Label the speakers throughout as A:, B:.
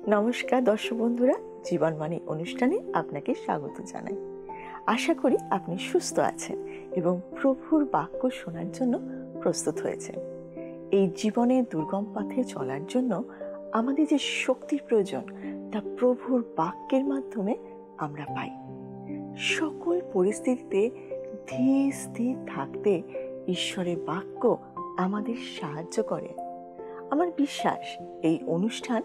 A: নমস্কার দর্শক বন্ধুরা, জীবনবাণী অনুষ্ঠানে আপনাকে স্বাগত জানাই। আশা করি আপনি সুস্থ আছেন এবং প্রভুর বাক্য শোনার জন্য প্রস্তুত হয়েছেন। এই জীবনে দুর্গম পথে চলার জন্য আমাদের যে শক্তির প্রয়োজন তা প্রভুর বাক্যের মাধ্যমে আমরা পাই। সকল পরিস্থিতিতে ধীর স্থির থাকতে ঈশ্বরের বাক্য আমাদের সাহায্য করে। আমার বিশ্বাস এই অনুষ্ঠান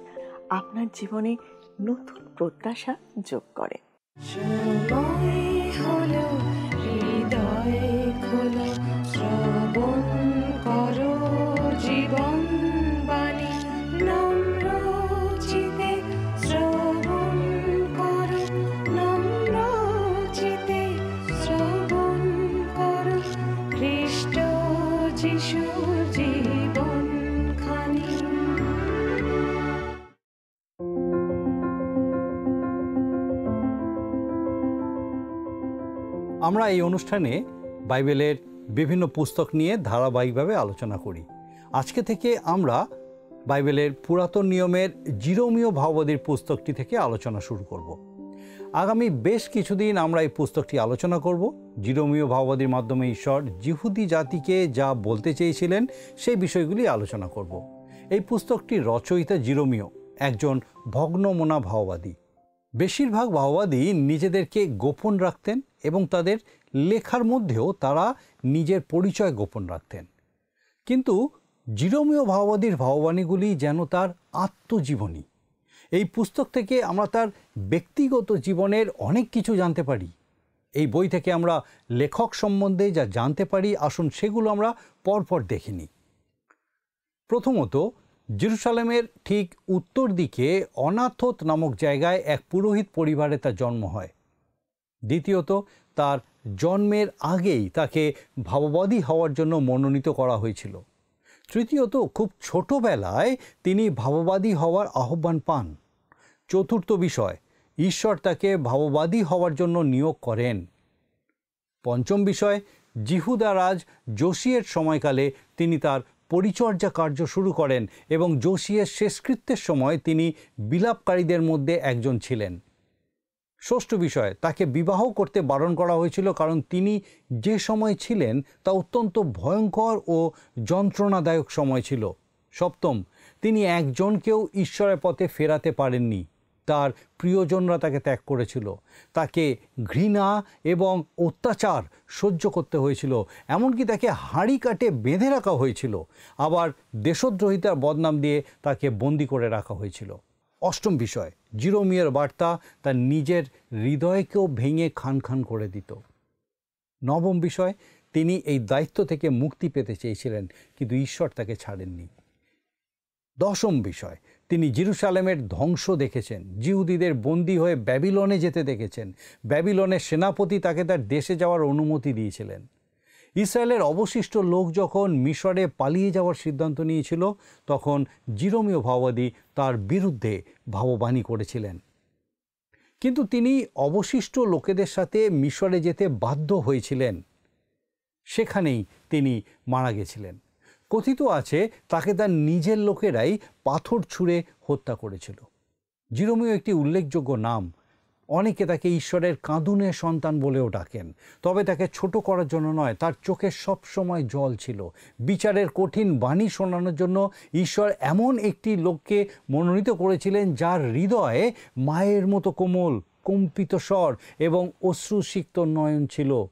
A: আপনার জীবনে নতুন প্রত্যাশা যোগ করে।
B: আমরা এই অনুষ্ঠানে বাইবেলের বিভিন্ন পুস্তক নিয়ে ধারাবাহিকভাবে আলোচনা করি। আজকে থেকে আমরা বাইবেলের পুরাতন নিয়মের জিরোমীয় ভাববাদীর পুস্তকটি থেকে আলোচনা শুরু করব। আগামী বেশ কিছুদিন আমরা এই পুস্তকটি আলোচনা করব। জিরোমীয় ভাববাদীর মাধ্যমে ঈশ্বর যিহুদি জাতিকে যা বলতে চেয়েছিলেন সেই বিষয়গুলি আলোচনা করব। এই পুস্তকটির রচয়িতা জিরোমীয় একজন ভগ্নমনা ভাববাদী। বেশিরভাগ ভাববাদী নিজেদেরকে গোপন রাখতেন এবং তাদের লেখার মধ্যেও তারা নিজের পরিচয় গোপন রাখতেন। কিন্তু জিরোমীয় ভাববাদীর ভাববাণীগুলি যেন তার আত্মজীবনী। এই পুস্তক থেকে আমরা তার ব্যক্তিগত জীবনের অনেক কিছু জানতে পারি। এই বই থেকে আমরা লেখক সম্বন্ধে যা জানতে পারি, আসুন সেগুলো আমরা পরপর দেখে নিই। প্রথমত, জেরুসালেমের ঠিক উত্তর দিকে অনাথোত নামক জায়গায় এক পুরোহিত পরিবারে তার জন্ম হয়। দ্বিতীয়ত, তার জন্মের আগেই তাকে ভাববাদী হওয়ার জন্য মনোনীত করা হয়েছিল। তৃতীয়ত, খুব ছোটবেলায় তিনি ভাববাদী হওয়ার আহ্বান পান। চতুর্থ বিষয়, ঈশ্বর তাকে ভাববাদী হওয়ার জন্য নিয়োগ করেন। পঞ্চম বিষয়, যিহুদা রাজ যোশিয়ের সময়কালে তিনি তার পরিচর্যা কার্য শুরু করেন এবং যোশিয়ের শেষকৃত্যের সময় তিনি বিলাপকারীদের মধ্যে একজন ছিলেন। ষষ্ঠ বিষয়, তাকে বিবাহ করতে বারণ করা হয়েছিল কারণ তিনি যে সময় ছিলেন তা অত্যন্ত ভয়ঙ্কর ও যন্ত্রণাদায়ক সময় ছিল। সপ্তম, তিনি একজনকেও ঈশ্বরের পথে ফেরাতে পারেননি। তার প্রিয়জনরা তাকে ত্যাগ করেছিল। তাকে ঘৃণা এবং অত্যাচার সহ্য করতে হয়েছিল, এমনকি তাকে হাঁড়ি কাটে বেঁধে রাখা হয়েছিল। আবার দেশদ্রোহিতার বদনাম দিয়ে তাকে বন্দি করে রাখা হয়েছিল। অষ্টম বিষয়, জিরোমীয়ের বার্তা তার নিজের হৃদয়কেও ভেঙে খান খান করে দিত। নবম বিষয়, তিনি এই দায়িত্ব থেকে মুক্তি পেতে চেয়েছিলেন, কিন্তু ঈশ্বর তাকে ছাড়েননি। দশম বিষয়, তিনি জেরুসালেমের ধ্বংস দেখেছেন, যিহুদিদের বন্দী হয়ে ব্যাবিলনে যেতে দেখেছেন। ব্যাবিলনের সেনাপতি তাকে তার দেশে যাওয়ার অনুমতি দিয়েছিলেন। ইসরায়েলের অবশিষ্ট লোক যখন মিশরে পালিয়ে যাওয়ার সিদ্ধান্ত নিয়েছিল, তখন জিরোমীয় ভাববাদী তার বিরুদ্ধে ভাববাণী করেছিলেন। কিন্তু তিনি অবশিষ্ট লোকেদের সাথে মিশরে যেতে বাধ্য হয়েছিলেন। সেখানেই তিনি মারা গেছিলেন। কথিত আছে তাকে তার নিজের লোকেরাই পাথর ছুঁড়ে হত্যা করেছিল। জিরোমীয় একটি উল্লেখযোগ্য নাম। অনেকে তাকে ঈশ্বরের কাঁদুনের সন্তান বলেও ডাকেন। তবে তাকে ছোট করার জন্য নয়, তার চোখে সবসময় জল ছিল। বিচারের কঠিন বাণী শোনানোর জন্য ঈশ্বর এমন একটি লোককে মনোনীত করেছিলেন যার হৃদয়ে মায়ের মতো কোমল, কম্পিত স্বর এবং অশ্রুসিক্ত নয়ন ছিল।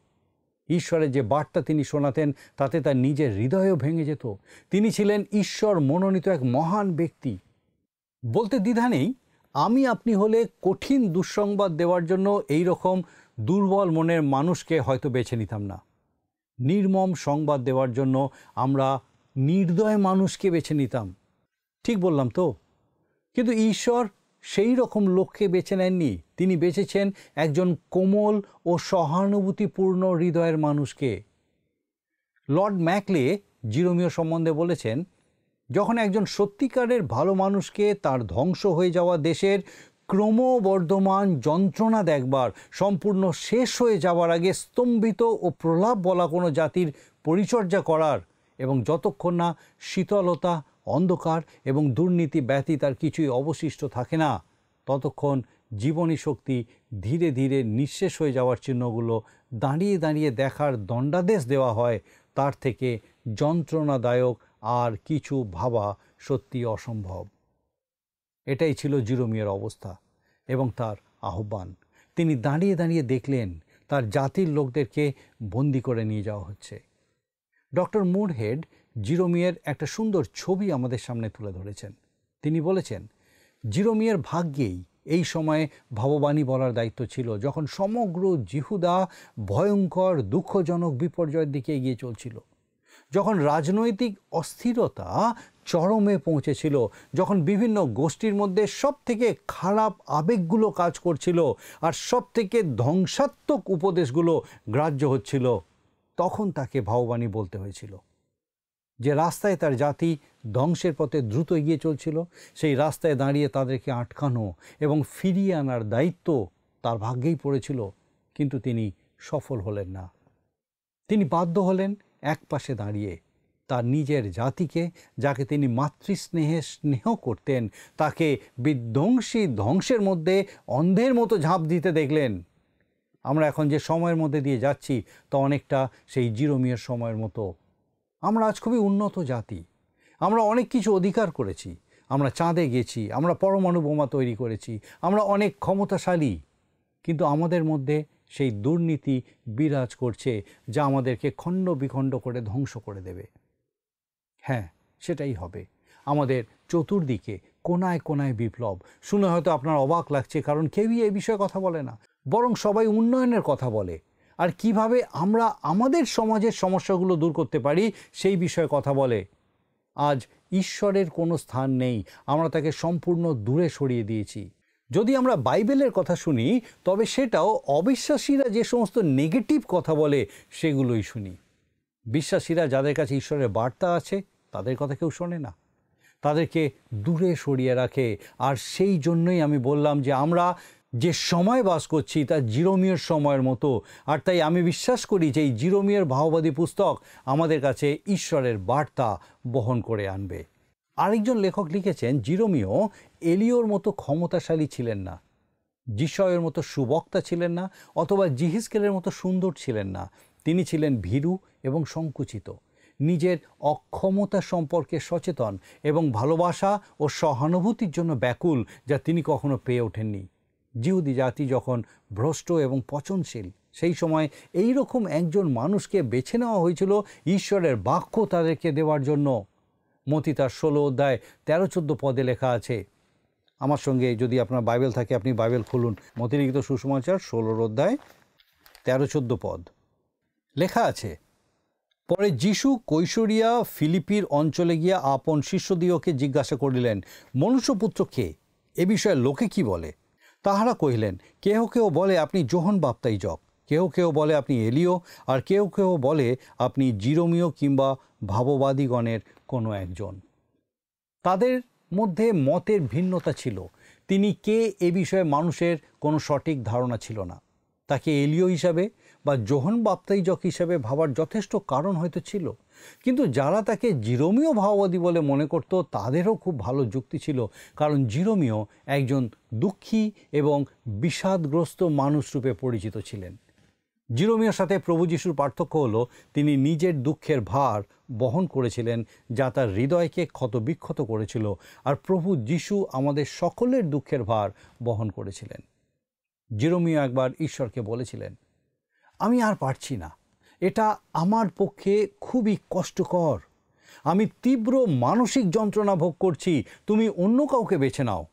B: ঈশ্বরের যে বার্তা তিনি শোনাতেন তাতে তার নিজের হৃদয়ও ভেঙে যেত। তিনি ছিলেন ঈশ্বর মনোনীত এক মহান ব্যক্তি। বলতে দ্বিধা নেই, আমি আপনি হলে কঠিন দুঃসংবাদ দেওয়ার জন্য এই রকম দুর্বল মনের মানুষকে হয়তো বেছে নিতাম না। নির্মম সংবাদ দেওয়ার জন্য আমরা নির্দয় মানুষকে বেছে নিতাম। ঠিক বললাম তো? কিন্তু ঈশ্বর সেই রকম লোককে বেছে নেননি। তিনি বেছেছেন একজন কোমল ও সহানুভূতিপূর্ণ হৃদয়ের মানুষকে। লর্ড ম্যাকলে জিরোমীয় সম্বন্ধে বলেছেন, যখন একজন সত্যিকারের ভালো মানুষকে তার ধ্বংস হয়ে যাওয়া দেশের ক্রমবর্ধমান যন্ত্রণা দেখবার, সম্পূর্ণ শেষ হয়ে যাওয়ার আগে স্তম্ভিত ও প্রলাপ বলা কোনো জাতির পরিচর্যা করার এবং যতক্ষণ না শীতলতা, অন্ধকার এবং দুর্নীতি ব্যতীত আর কিছুই অবশিষ্ট থাকে না, ততক্ষণ জীবনী শক্তি ধীরে ধীরে নিঃশেষ হয়ে যাওয়ার চিহ্নগুলো দাঁড়িয়ে দাঁড়িয়ে দেখার দণ্ডাদেশ দেওয়া হয়, তার থেকে যন্ত্রণাদায়ক আর কিছু ভাবা সত্যি অসম্ভব। এটাই ছিল জিরোমিয়ার অবস্থা এবং তার আহ্বান। তিনি দাঁড়িয়ে দাঁড়িয়ে দেখলেন তার জাতির লোকদেরকে বন্দি করে নিয়ে যাওয়া হচ্ছে। ডক্টর মুরহেড জিরোমিয়ার একটা সুন্দর ছবি আমাদের সামনে তুলে ধরেছেন। তিনি বলেছেন, জিরোমিয়ার ভাগ্যেই এই সময়ে ভাববাণী বলার দায়িত্ব ছিল, যখন সমগ্র জিহুদা ভয়ঙ্কর দুঃখজনক বিপর্যয়ের দিকে এগিয়ে চলছিল, যখন রাজনৈতিক অস্থিরতা চরমে পৌঁছেছিল, যখন বিভিন্ন গোষ্ঠীর মধ্যে সবথেকে খারাপ আবেগগুলো কাজ করছিল আর সবথেকে ধ্বংসাত্মক উপদেশগুলো গ্রাহ্য হচ্ছিল, তখন তাকে ভাববাণী বলতে হয়েছিল। যে রাস্তায় তার জাতি ধ্বংসের পথে দ্রুত এগিয়ে চলছিল, সেই রাস্তায় দাঁড়িয়ে তাদেরকে আটকানো এবং ফিরিয়ে আনার দায়িত্ব তার ভাগ্যেই পড়েছিল, কিন্তু তিনি সফল হলেন না। তিনি বাধ্য হলেন এক পাশে দাঁড়িয়ে তার নিজের জাতিকে, যাকে তিনি স্নেহ করতেন, তাকে বিধ্বংসী ধ্বংসের মধ্যে অন্ধের মতো ঝাঁপ দিতে দেখলেন। আমরা এখন যে সময়ের মধ্যে দিয়ে যাচ্ছি তা অনেকটা সেই জিরোমিয়ার সময়ের মতো। আমরা আজ খুবই উন্নত জাতি, আমরা অনেক কিছু অধিকার করেছি, আমরা চাঁদে গেছি, আমরা পরমাণু বোমা তৈরি করেছি, আমরা অনেক ক্ষমতাশালী, কিন্তু আমাদের মধ্যে সেই দুর্নীতি বিরাজ করছে, যা আমাদেরকে খণ্ড বিখণ্ড করে ধ্বংস করে দেবে। হ্যাঁ, সেটাই হবে। আমাদের চতুর্দিকে কোনায় কোনায় বিপ্লব। শুনে হয়তো আপনার অবাক লাগছে, কারণ কেউই এই বিষয়ে কথা বলে না, বরং সবাই উন্নয়নের কথা বলে আর কিভাবে আমরা আমাদের সমাজের সমস্যাগুলো দূর করতে পারি সেই বিষয়ে কথা বলে। আজ ঈশ্বরের কোনো স্থান নেই, আমরা তাকে সম্পূর্ণ দূরে সরিয়ে দিয়েছি। যদি আমরা বাইবেলের কথা শুনি, তবে সেটাও অবিশ্বাসীরা যে সমস্ত নেগেটিভ কথা বলে সেগুলোই শুনি। বিশ্বাসীরা যাদের কাছে ঈশ্বরের বার্তা আছে তাদের কথা কেউ শোনে না, তাদেরকে দূরে সরিয়ে রাখে। আর সেই জন্যই আমি বললাম যে আমরা যে সময় বাস করছি তা জিরোমিয়ার সময়ের মতো। আর তাই আমি বিশ্বাস করি যে এই জিরোমিয়ার ভাববাদী পুস্তক আমাদের কাছে ঈশ্বরের বার্তা বহন করে আনবে। আরেকজন লেখক লিখেছেন, জিরোমিও এলিওর মতো ক্ষমতাশালী ছিলেন না, যিশয়ের মতো সুবক্তা ছিলেন না, অথবা জিহিজকেলের মতো সুন্দর ছিলেন না। তিনি ছিলেন ভীরু এবং সংকুচিত, নিজের অক্ষমতা সম্পর্কে সচেতন এবং ভালোবাসা ও সহানুভূতির জন্য ব্যাকুল, যা তিনি কখনো পেয়ে ওঠেননি। জিহুদি জাতি যখন ভ্রষ্ট এবং পচনশীল, সেই সময় এই রকম একজন মানুষকে বেছে নেওয়া হয়েছিল ঈশ্বরের বাক্য তাদেরকে দেওয়ার জন্য। মতি তার 16 অধ্যায় 13-14 পদে লেখা আছে। আমার সঙ্গে যদি আপনার বাইবেল থাকে আপনি বাইবেল খুলুন। মতি লিখিত সুসমাচার 16 অধ্যায় 13-14 পদ লেখা আছে, পরে যীশু কৈশরিয়া ফিলিপির অঞ্চলে গিয়া আপন শিষ্যদিগকে জিজ্ঞাসা করিলেন, মনুষ্যপুত্র কে? এ বিষয়ে লোকে কি বলে? তাহারা কহিলেন, কেহ কেহ বলে আপনি যোহন বাপ্তাইজক, কেহ কেহ বলে আপনি এলিও, আর কেহ কেহ বলে আপনি জিরোমিও কিংবা ভাববাদীগণের কোনো একজন। তাদের মধ্যে মতের ভিন্নতা ছিল। তিনি কে এ বিষয়ে মানুষের কোনো সঠিক ধারণা ছিল না। তাকে এলিও হিসাবে বা যোহন বাপ্তাইজক হিসাবে ভাবার যথেষ্ট কারণ হয়তো ছিল, কিন্তু যারা তাকে জিরোমিও ভাববাদী বলে মনে করত তাদেরও খুব ভালো যুক্তি ছিল, কারণ জিরোমিও একজন দুঃখী এবং বিষাদগ্রস্ত মানুষরূপে পরিচিত ছিলেন। জিরোমিওর সাথে প্রভু যিশুর পার্থক্য হলো তিনি নিজের দুঃখের ভার বহন করেছিলেন, যা তার হৃদয়কে ক্ষতবিক্ষত করেছিল, আর প্রভু যিশু আমাদের সকলের দুঃখের ভার বহন করেছিলেন। জিরোমিও একবার ঈশ্বরকে বলেছিলেন, আমি আর পারছি না, এটা আমার পক্ষে খুবই কষ্টকর, আমি তীব্র মানসিক যন্ত্রণা ভোগ করছি, তুমি অন্য কাউকে বেছে নাও।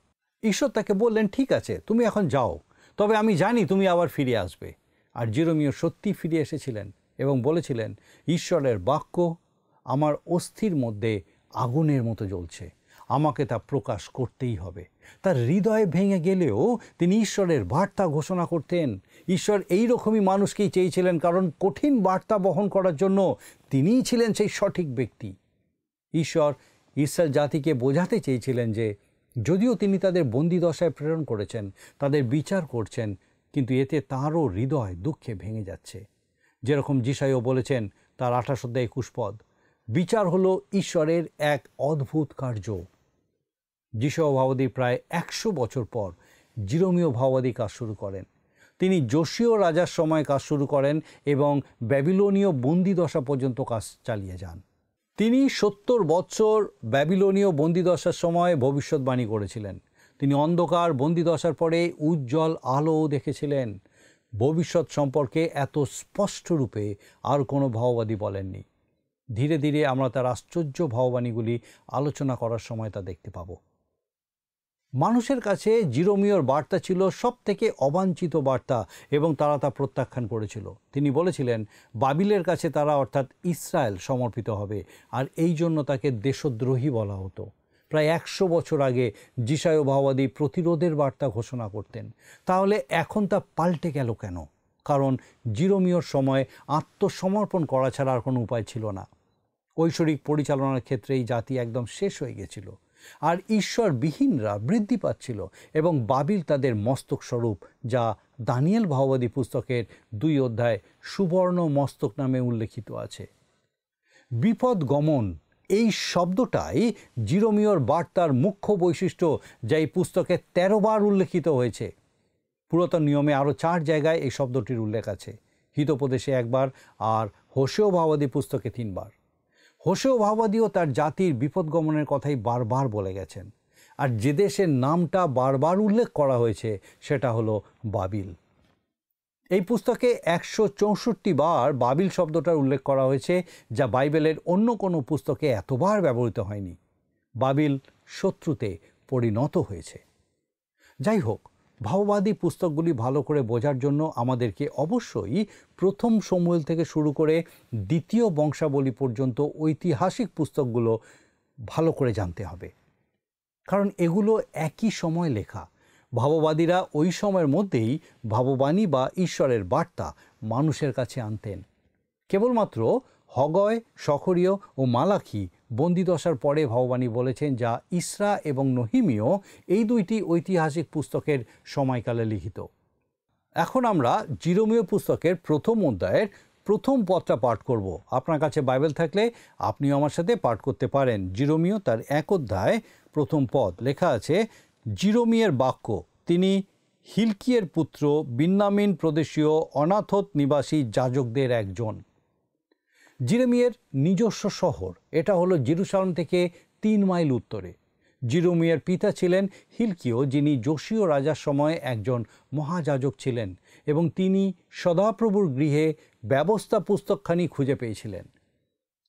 B: ঈশ্বর তাকে বললেন, ঠিক আছে, তুমি এখন যাও, তবে আমি জানি তুমি আবার ফিরে আসবে। আর জিরোমিও সত্যি ফিরে এসেছিলেন এবং বলেছিলেন, ঈশ্বরের বাক্য আমার অস্থির মধ্যে আগুনের মতো জ্বলছে, আমাকে তা প্রকাশ করতেই হবে। তার হৃদয় ভেঙে গেলেও তিনি ঈশ্বরের বার্তা ঘোষণা করতেন। ঈশ্বর এই রকমই মানুষকেই চেয়েছিলেন, কারণ কঠিন বার্তা বহন করার জন্য তিনিই ছিলেন সেই সঠিক ব্যক্তি। ঈশ্বর ইসরায়েল জাতিকে বোঝাতে চেয়েছিলেন যে যদিও তিনি তাদের বন্দিদশায় প্রেরণ করেছেন, তাদের বিচার করছেন, কিন্তু এতে তাঁরও হৃদয় দুঃখে ভেঙে যাচ্ছে। যেরকম যিশাইও বলেছেন তার 28 অধ্যায় 21 পদ, বিচার হলো ঈশ্বরের এক অদ্ভুত কার্য। যিশয় ভাববাদী প্রায় 100 বছর পর জিরোমীয় ভাববাদী কাজ শুরু করেন। তিনি যোশীয় রাজার সময় কাজ শুরু করেন এবং ব্যাবিলনীয় বন্দিদশা পর্যন্ত কাজ চালিয়ে যান। তিনি 70 বছর ব্যাবিলনীয় বন্দিদশার সময় ভবিষ্যৎবাণী করেছিলেন। তিনি অন্ধকার বন্দিদশার পরে উজ্জ্বল আলো দেখেছিলেন। ভবিষ্যৎ সম্পর্কে এত স্পষ্ট রূপে আর কোনো ভাববাদী বলেননি। ধীরে ধীরে আমরা তার আশ্চর্য ভাববাণীগুলি আলোচনা করার সময় তা দেখতে পাব। মানুষের কাছে জিরোমীয়র বার্তা ছিল সবথেকে অবাঞ্ছিত বার্তা এবং তারা তা প্রত্যাখ্যান করেছিল। তিনি বলেছিলেন বাবিলের কাছে তারা অর্থাৎ ইসরায়েল সমর্পিত হবে, আর এই জন্য তাকে দেশদ্রোহী বলা হতো। প্রায় 100 বছর আগে যিশয় ভাববাদী প্রতিরোধের বার্তা ঘোষণা করতেন। তাহলে এখন তা পাল্টে গেল কেন? কারণ জিরোমীয়র সময় আত্মসমর্পণ করা ছাড়া আর কোনো উপায় ছিল না। ঐশ্বরিক পরিচালনার ক্ষেত্রে এই জাতি একদম শেষ হয়ে গেছিল, আর ঈশ্বরবিহীনরা বৃদ্ধি পাচ্ছিল এবং বাবিল তাদের মস্তক স্বরূপ, যা দানিয়েল ভাববাদী পুস্তকের 2 অধ্যায় সুবর্ণ মস্তক নামে উল্লেখিত আছে। বিপদ গমন এই শব্দটাই জিরোমীয়র বার্তার মুখ্য বৈশিষ্ট্য, যা এই পুস্তকে 13 বার উল্লেখিত হয়েছে। পুরাতন নিয়মে আরও 4 জায়গায় এই শব্দটির উল্লেখ আছে। হিতোপদেশে 1 বার আর হোশেয় ভাববাদী পুস্তকে 3 বার। হোশেয় ভাববাদীও তার জাতির বিপদ গমনের কথাই বারবার বলে গেছেন। আর যে দেশের নামটা বারবার উল্লেখ করা হয়েছে সেটা হলো বাবিল। এই পুস্তকে 164 বার বাবিল শব্দটার উল্লেখ করা হয়েছে, যা বাইবেলের অন্য কোনো পুস্তকে এতবার ব্যবহৃত হয়নি। বাবিল শত্রুতে পরিণত হয়েছে। যাই হোক, ভাববাদী পুস্তকগুলি ভালো করে বোঝার জন্য আমাদেরকে অবশ্যই প্রথম শমূয়েল থেকে শুরু করে দ্বিতীয় বংশাবলী পর্যন্ত ঐতিহাসিক পুস্তকগুলো ভালো করে জানতে হবে, কারণ এগুলো একই সময় লেখা। ভাববাদীরা ওই সময়ের মধ্যেই ভাববাণী বা ঈশ্বরের বার্তা মানুষের কাছে আনতেন। কেবলমাত্র হগয়, সখরীয় ও মালাখি বন্দিদশার পরে ভাববাণী বলেছেন, যা ইসরা এবং নহিমীয় এই 2টি ঐতিহাসিক পুস্তকের সময়কালে লিখিত। এখন আমরা জিরোমীয় পুস্তকের প্রথম অধ্যায়ের প্রথম পদটা পাঠ করব। আপনার কাছে বাইবেল থাকলে আপনিও আমার সাথে পাঠ করতে পারেন। জিরোমীয় তার 1 অধ্যায় প্রথম পদ লেখা আছে, জিরোমীয়ের বাক্য। তিনি হিলকিয়ের পুত্র, বিন্যামিন প্রদেশীয় অনাথত নিবাসী যাজকদের একজন। জিরোমীয়ের নিজস্ব শহর এটা হলো জেরুসালেম থেকে 3 মাইল উত্তরে। জিরোমীয়ের পিতা ছিলেন হিলকিয়, যিনি যোশীয় রাজার সময় একজন মহাযাজক ছিলেন, এবং তিনি সদাপ্রভুর গৃহে ব্যবস্থা পুস্তকখানি খুঁজে পেয়েছিলেন।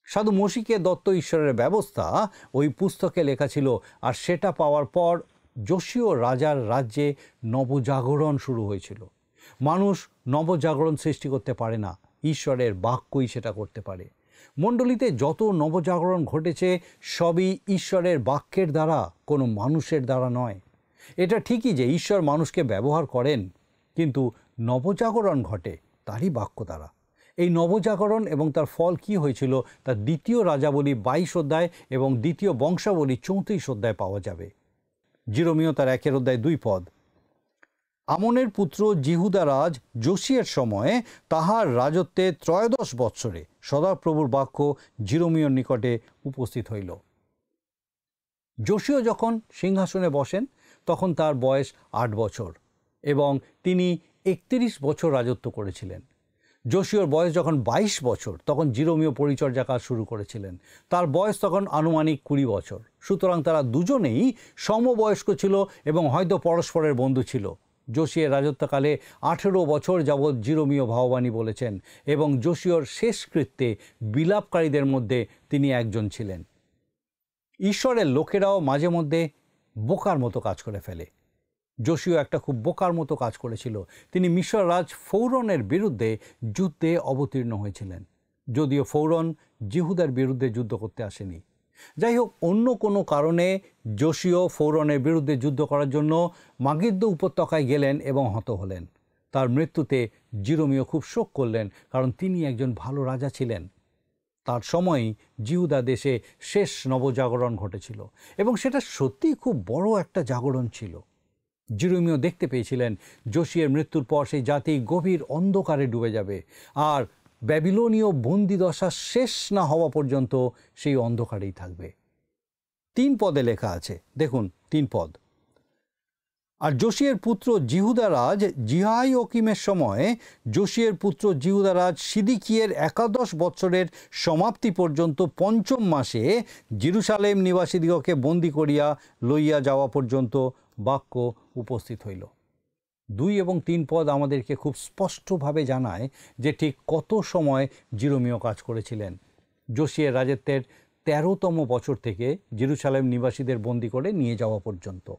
B: সাধু মশিকে দত্ত ঈশ্বরের ব্যবস্থা ওই পুস্তকে লেখা ছিল, আর সেটা পাওয়ার পর যোশীয় রাজার রাজ্যে নবজাগরণ শুরু হয়েছিল। মানুষ নবজাগরণ সৃষ্টি করতে পারে না, ঈশ্বরের বাক্যই সেটা করতে পারে। মণ্ডলীতে যত নবজাগরণ ঘটেছে সবই ঈশ্বরের বাক্যের দ্বারা, কোনো মানুষের দ্বারা নয়। এটা ঠিকই যে ঈশ্বর মানুষকে ব্যবহার করেন, কিন্তু নবজাগরণ ঘটে তারই বাক্য দ্বারা। এই নবজাগরণ এবং তার ফল কি হয়েছিল তা দ্বিতীয় রাজাবলী 22 অধ্যায় এবং দ্বিতীয় বংশাবলী 34 অধ্যায় পাওয়া যাবে। জিরোমীয় তার 1 অধ্যায় 2 পদ, আমনের পুত্র জিহুদা রাজ যোশীয়ের সময়ে তাহার রাজত্বে 13 বৎসরে সদাপ্রভুর বাক্য জিরোমীয়র নিকটে উপস্থিত হইল। যোশীয় যখন সিংহাসনে বসেন তখন তার বয়স 8 বছর এবং তিনি 31 বছর রাজত্ব করেছিলেন। যোশীয়র বয়স যখন 22 বছর তখন জিরোমীয় পরিচর্যা কাজ শুরু করেছিলেন। তার বয়স তখন আনুমানিক 20 বছর। সুতরাং তারা দুজনেই সমবয়স্ক ছিল এবং হয়তো পরস্পরের বন্ধু ছিল। যোশীয়ের রাজত্বকালে 18 বছর যাবৎ জিরোমীয় ভাববাণী বলেছেন এবং যোশীয়র শেষকৃত্যে বিলাপকারীদের মধ্যে তিনি একজন ছিলেন। ঈশ্বরের লোকেরাও মাঝে মধ্যে বোকার মতো কাজ করে ফেলে। যোশীয় একটা খুব বোকার মতো কাজ করেছিল। তিনি মিশর রাজ ফৌরনের বিরুদ্ধে যুদ্ধে অবতীর্ণ হয়েছিলেন, যদিও ফৌরন জিহুদার বিরুদ্ধে যুদ্ধ করতে আসেনি। যাই হোক, অন্য কোনো কারণে যোশীয় ফৌরনের বিরুদ্ধে যুদ্ধ করার জন্য মাগিদ্দ উপত্যকায় গেলেন এবং হত হলেন। তার মৃত্যুতে জিরোমীয় খুব শোক করলেন, কারণ তিনি একজন ভালো রাজা ছিলেন। তার সময়ই জিহুদা দেশে শেষ নবজাগরণ ঘটেছিল এবং সেটা সত্যিই খুব বড় একটা জাগরণ ছিল। জিরোমীয় দেখতে পেয়েছিলেন যোশীয়ের মৃত্যুর পর সেই জাতি গভীর অন্ধকারে ডুবে যাবে, আর ব্যাবিলনীয় বন্দিদশা শেষ না হওয়া পর্যন্ত সেই অন্ধকারেই থাকবে। 3 পদে লেখা আছে, দেখুন 3 পদ। আর যোশিয়ের পুত্র জিহুদারাজ জিহাইওকিমের সময় যোশিয়ের পুত্র জিহুদারাজ সিদিকিয়ের 11 বৎসরের সমাপ্তি পর্যন্ত 5ম মাসে জেরুসালেম নিবাসীদিগকে বন্দী করিয়া লইয়া যাওয়া পর্যন্ত বাক্য উপস্থিত হইল। 2 এবং 3 পদ আমাদেরকে খুব স্পষ্টভাবে জানায় যে ঠিক কত সময় জিরোমীয় কাজ করেছিলেন। যোশিয়ের রাজত্বের 13তম বছর থেকে জেরুসালেম নিবাসীদের বন্দী করে নিয়ে যাওয়া পর্যন্ত।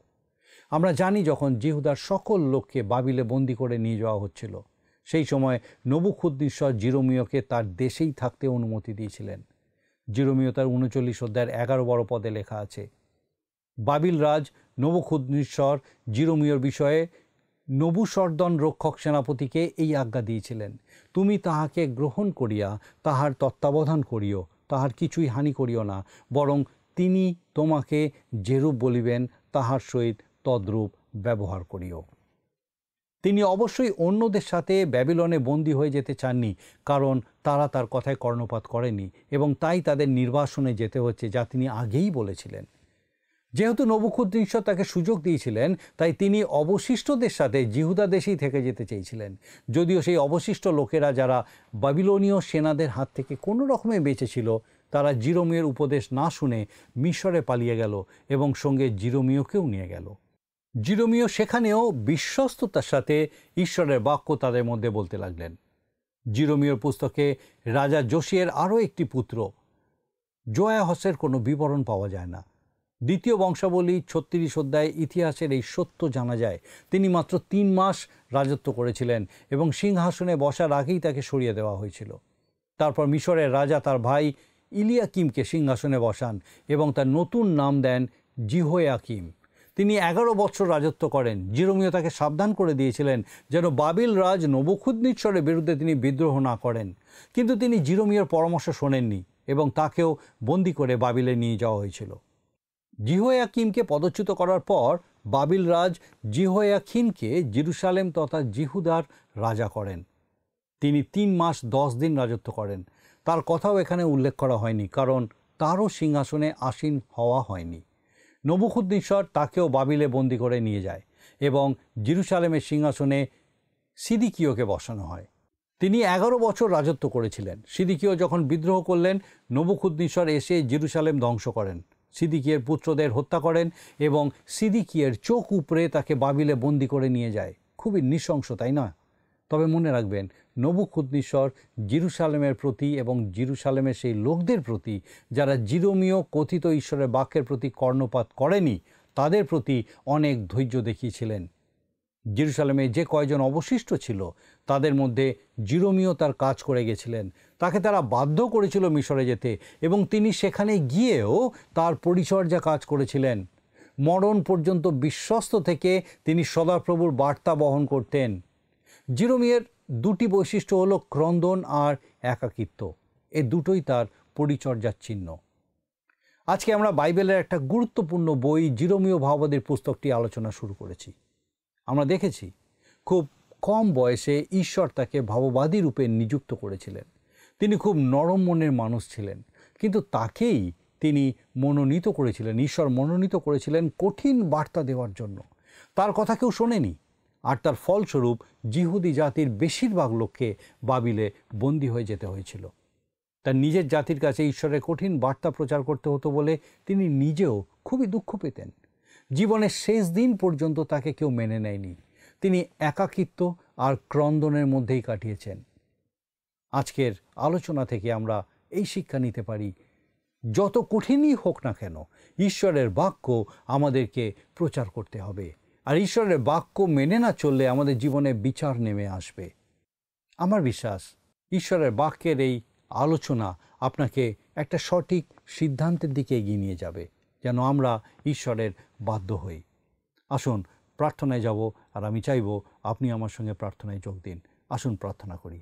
B: আমরা জানি যখন জিহুদার সকল লোককে বাবিলে বন্দী করে নিয়ে যাওয়া হচ্ছিল, সেই সময় নবুখুদ্নেসর জিরোমীয়কে তার দেশেই থাকতে অনুমতি দিয়েছিলেন। জিরোমীয় তার 39 অধ্যায়ের 11-12 পদে লেখা আছে, বাবিল রাজ নবুখুদ্নেসর জিরোমীয়র বিষয়ে নবুসর্দন রক্ষক সেনাপতিকে এই আজ্ঞা দিয়েছিলেন, তুমি তাহাকে গ্রহণ করিয়া তাহার তত্ত্বাবধান করিও, তাহার কিছুই হানি করিও না, বরং তিনি তোমাকে যেরূপ বলিবেন তাহার সহিত তদ্রূপ ব্যবহার করিও। তিনি অবশ্যই অন্যদের সাথে ব্যাবিলনে বন্দী হয়ে যেতে চাননি, কারণ তারা তার কথায় কর্ণপাত করেনি এবং তাই তাদের নির্বাসনে যেতে হচ্ছে, যা তিনি আগেই বলেছিলেন। যেহেতু নবুখুদ্নেসর তাকে সুযোগ দিয়েছিলেন, তাই তিনি অবশিষ্টদের সাথে জিহুদা দেশেই থেকে যেতে চেয়েছিলেন। যদিও সেই অবশিষ্ট লোকেরা যারা বাবিলনীয় সেনাদের হাত থেকে কোনো রকমে বেঁচেছিল, তারা জিরোমীয়ের উপদেশ না শুনে মিশরে পালিয়ে গেল এবং সঙ্গে জিরোমীয়কেও নিয়ে গেল। জিরোমীয় সেখানেও বিশ্বস্ততার সাথে ঈশ্বরের বাক্য তাদের মধ্যে বলতে লাগলেন। জিরোমীয়র পুস্তকে রাজা যোশিয়ের আরও একটি পুত্র জোয়াহসের কোনো বিবরণ পাওয়া যায় না। 2য় বংশাবলী 36 অধ্যায়ে ইতিহাসের এই সত্য জানা যায়, তিনি মাত্র 3 মাস রাজত্ব করেছিলেন এবং সিংহাসনে বসার আগেই তাকে সরিয়ে দেওয়া হয়েছিল। তারপর মিশরের রাজা তার ভাই ইলিয়াকিমকে সিংহাসনে বসান এবং তার নতুন নাম দেন জিহোয়াকিম। তিনি 11 বছর রাজত্ব করেন। জিরোমীয় তাকে সাবধান করে দিয়েছিলেন যেন বাবিল রাজ নবুখুদ্নেসরের বিরুদ্ধে তিনি বিদ্রোহ না করেন, কিন্তু তিনি জিরোমীয়র পরামর্শ শোনেননি এবং তাকেও বন্দী করে বাবিলে নিয়ে যাওয়া হয়েছিল। জিহোয়াকিমকে পদচ্যুত করার পর বাবিল রাজ জিহোয়াকিনকে জেরুসালেম তথা জিহুদার রাজা করেন। তিনি 3 মাস 10 দিন রাজত্ব করেন। তার কথাও এখানে উল্লেখ করা হয়নি, কারণ তারও সিংহাসনে আসীন হওয়া হয়নি। নবুখুদ্নেসর তাকেও বাবিলে বন্দী করে নিয়ে যায় এবং জেরুসালেমের সিংহাসনে সিদিকিওকে বসানো হয়। তিনি 11 বছর রাজত্ব করেছিলেন। সিদিকিও যখন বিদ্রোহ করলেন, নবুখুদ্নেসর এসে জেরুসালেম ধ্বংস করেন, সিদিকিয়ের পুত্রদের হত্যা করেন এবং সিদিকিয়ের চোখ উপড়ে তাকে বাবিলে বন্দী করে নিয়ে যায়। খুবই নৃশংস, তাই না? তবে মনে রাখবেন, নবুখুদ্নেসর জেরুসালেমের প্রতি এবং জেরুসালেমের সেই লোকদের প্রতি যারা জিরোমীয় কথিত ঈশ্বরের বাক্যের প্রতি কর্ণপাত করেনি, তাদের প্রতি অনেক ধৈর্য দেখিয়েছিলেন। জেরুসালেমে যে কয়জন অবশিষ্ট ছিল, তাদের মধ্যে জিরোমীয় তার কাজ করে গেছিলেন। তাকে তারা বাধ্য করেছিল মিশরে যেতে এবং তিনি সেখানে গিয়েও তার পরিচর্যা কাজ করেছিলেন। মরণ পর্যন্ত বিশ্বস্ত থেকে তিনি সদাপ্রভুর বার্তা বহন করতেন। জিরোমীয়ের 2টি বৈশিষ্ট্য হলো ক্রন্দন আর একাকিত্ব। এ দুটোই তার পরিচর্যার চিহ্ন। আজকে আমরা বাইবেলের একটা গুরুত্বপূর্ণ বই জিরোমীয় ভাববাদীর পুস্তকটি আলোচনা শুরু করেছি। আমরা দেখেছি খুব কম বয়সে ঈশ্বর তাকে ভাববাদী রূপে নিযুক্ত করেছিলেন। তিনি খুব নরম মনের মানুষ ছিলেন, কিন্তু তাকেই তিনি মনোনীত করেছিলেন, ঈশ্বর মনোনীত করেছিলেন কঠিন বার্তা দেওয়ার জন্য। তার কথা কেউ শোনেনি, আর তার ফলস্বরূপ জিহুদি জাতির বেশিরভাগ লোককে বাবিলে বন্দী হয়ে যেতে হয়েছিল। তার নিজের জাতির কাছে ঈশ্বরের কঠিন বার্তা প্রচার করতে হতো বলে তিনি নিজেও খুবই দুঃখ পেতেন। জীবনের শেষ দিন পর্যন্ত তাকে কেউ মেনে নেয়নি। তিনি একাকিত্ব আর ক্রন্দনের মধ্যেই কাটিয়েছেন। আজকের আলোচনা থেকে আমরা এই শিক্ষা নিতে পারি, যত কঠিনই হোক না কেন, ঈশ্বরের বাক্য আমাদেরকে প্রচার করতে হবে। আর ঈশ্বরের বাক্য মেনে না চললে আমাদের জীবনে বিচার নেমে আসবে। আমার বিশ্বাস ঈশ্বরের বাক্যের এই আলোচনা আপনাকে একটা সঠিক সিদ্ধান্তের দিকে এগিয়ে নিয়ে যাবে, যেন আমরা ঈশ্বরের বাধ্য হই। আসুন প্রার্থনায় যাব, আর আমি চাইব আপনি আমার সঙ্গে প্রার্থনায় যোগ দিন। আসুন প্রার্থনা করি।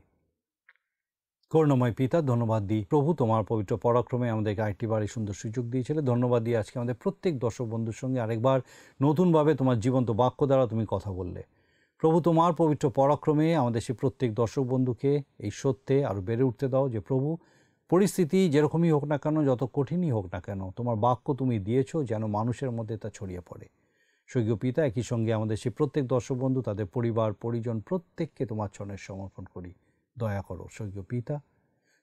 B: করুণাময় পিতা, ধন্যবাদ দিই প্রভু, তোমার পবিত্র পরাক্রমে আমাদেরকে আরেকটিবার এই সুন্দর সুযোগ দিয়েছিলে। ধন্যবাদ দিই আজকে আমাদের প্রত্যেক দর্শক বন্ধুর সঙ্গে আরেকবার নতুনভাবে তোমার জীবন্ত বাক্য দ্বারা তুমি কথা বললে। প্রভু, তোমার পবিত্র পরাক্রমে আমাদের সে প্রত্যেক দর্শক বন্ধুকে এই সত্যে আরও বেড়ে উঠতে দাও যে প্রভু, পরিস্থিতি যেরকমই হোক না কেন, যত কঠিনই হোক না কেন, তোমার বাক্য তুমি দিয়েছো যেন মানুষের মধ্যে তা ছড়িয়ে পড়ে। স্বর্গীয় পিতা, একই সঙ্গে আমাদের সেই প্রত্যেক দর্শক বন্ধু, তাদের পরিবার পরিজন প্রত্যেককে তোমার চরণে সমর্পণ করি। দয়া করো স্বর্গীয় পিতা,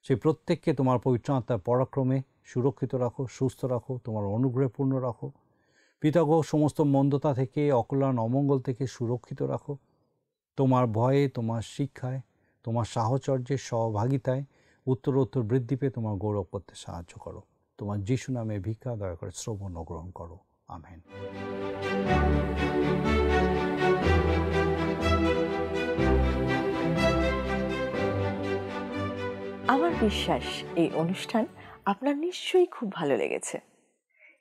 B: সেই প্রত্যেককে তোমার পবিত্র আত্মার পরাক্রমে সুরক্ষিত রাখো, সুস্থ রাখো, তোমার অনুগ্রহপূর্ণ রাখো। পিতাগো, সমস্ত মন্দতা থেকে, অকল্যাণ অমঙ্গল থেকে সুরক্ষিত রাখো। তোমার ভয়ে, তোমার শিক্ষায়, তোমার সাহচর্যের সহভাগিতায় উত্তরোত্তর বৃদ্ধি পেয়ে তোমার গৌরব করতে সাহায্য করো। তোমার যিশু নামে ভিক্ষা দয়া করে শ্রবণ ও গ্রহণ করো। আমেন।
A: আমার বিশ্বাস এই অনুষ্ঠান আপনার নিশ্চয়ই খুব ভালো লেগেছে।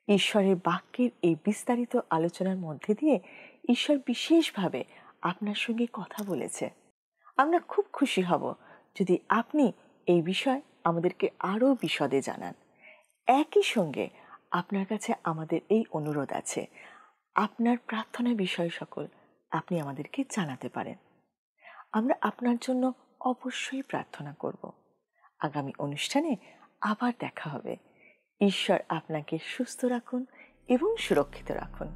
A: ঈশ্বরের বাক্যের এই বিস্তারিত আলোচনার মধ্যে দিয়ে ঈশ্বর বিশেষভাবে আপনার সঙ্গে কথা বলেছে। আমরা খুব খুশি হব যদি আপনি এই বিষয় আমাদেরকে আরও বিশদে জানান। একই সঙ্গে আপনার কাছে আমাদের এই অনুরোধ আছে, আপনার প্রার্থনা বিষয় সকল আপনি আমাদেরকে জানাতে পারেন। আমরা আপনার জন্য অবশ্যই প্রার্থনা করব। আগামী অনুষ্ঠানে আবার দেখা হবে। ঈশ্বর আপনাকে সুস্থ রাখুন এবং সুরক্ষিত রাখুন।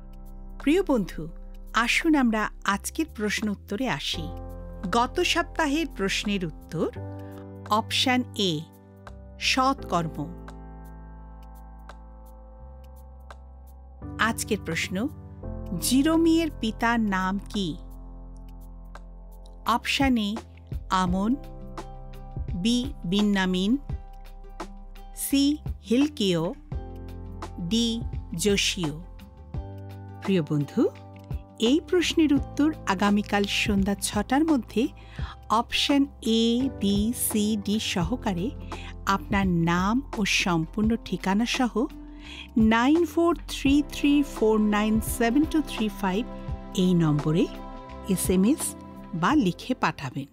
C: প্রিয় বন্ধু, আসুন আমরা আজকের প্রশ্ন উত্তরে আসি। গত সপ্তাহের প্রশ্নের উত্তর অপশন এ, সৎকর্ম। আজকের প্রশ্ন, জিরোমিয়ের পিতার নাম কি? Option A Amon, B Benjamin, C Hilkiah, D Josiah. প্রিয় বন্ধু, এই প্রশ্নের উত্তর আগামীকাল সন্ধ্যা 6টার মধ্যে option A, B, C, D সহকারে আপনার নাম ও সম্পূর্ণ ঠিকানা সহ 9433497235 এই নম্বরে SMS বা লিখে পাঠাবেন।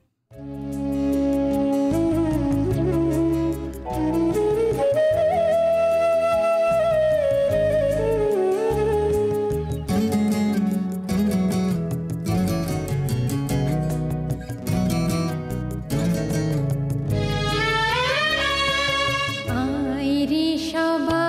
D: সবাই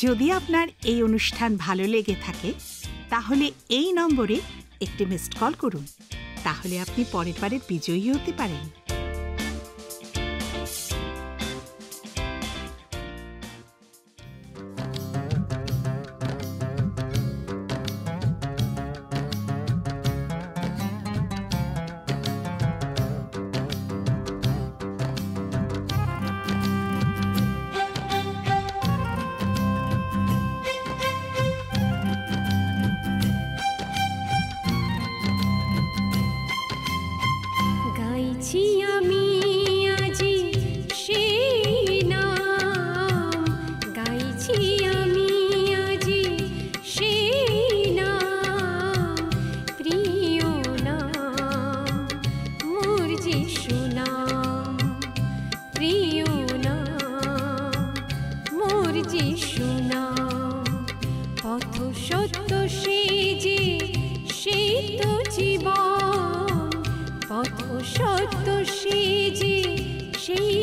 C: যদি আপনার এই অনুষ্ঠান ভালো লেগে থাকে তাহলে এই নম্বরে একটি মিসড কল করুন। তাহলে আপনি পরের বারের বিজয়ী হতে পারেন।
D: গাইছি আমি আজি সেই নাম, গাইছি আমি আজি সেই নাম, প্রিয় নাম মোর যিশু নাম, প্রিয় নাম মোর যিশু নাম। পথ সত্য সেই যে সেই তো জীবন, পথ সত্য সেই যে সেই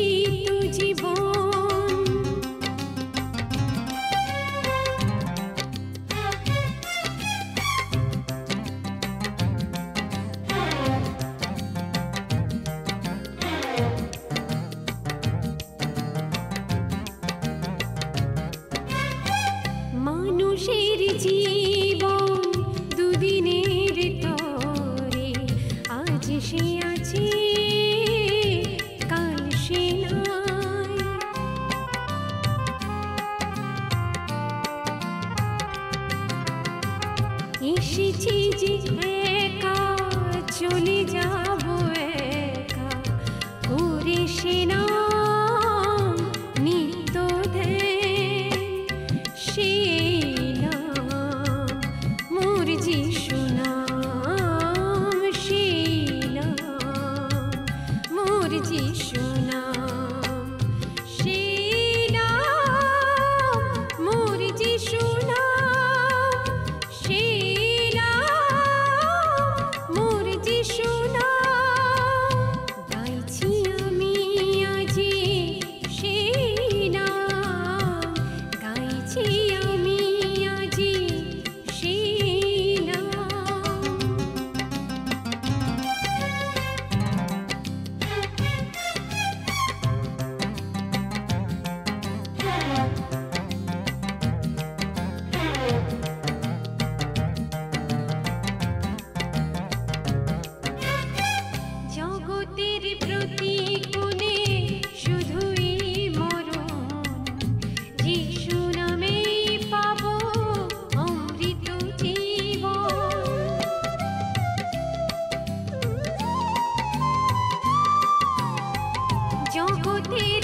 D: তো জীবন। মানুষের জীবন দুদিনের তরে, আজ সে আছে কাল সে নাই। এসেছি যে একা চলে যাব একা, করে সে নাম নিত্য ধ্যান, সেই নাম মোর যিশু নাম, সেই নাম মোর যিশু নাম, সেই নাম মোর যিশু নাম, সেই নাম মোর যিশু নাম। গাইছি আমি আজি সেই নাম, গাইছি আমি আজি সেই নাম। জগতের প্রতিকূলে শুধুই মরণ, যিশু নামেই পাবো অমৃত জীবন। জগতের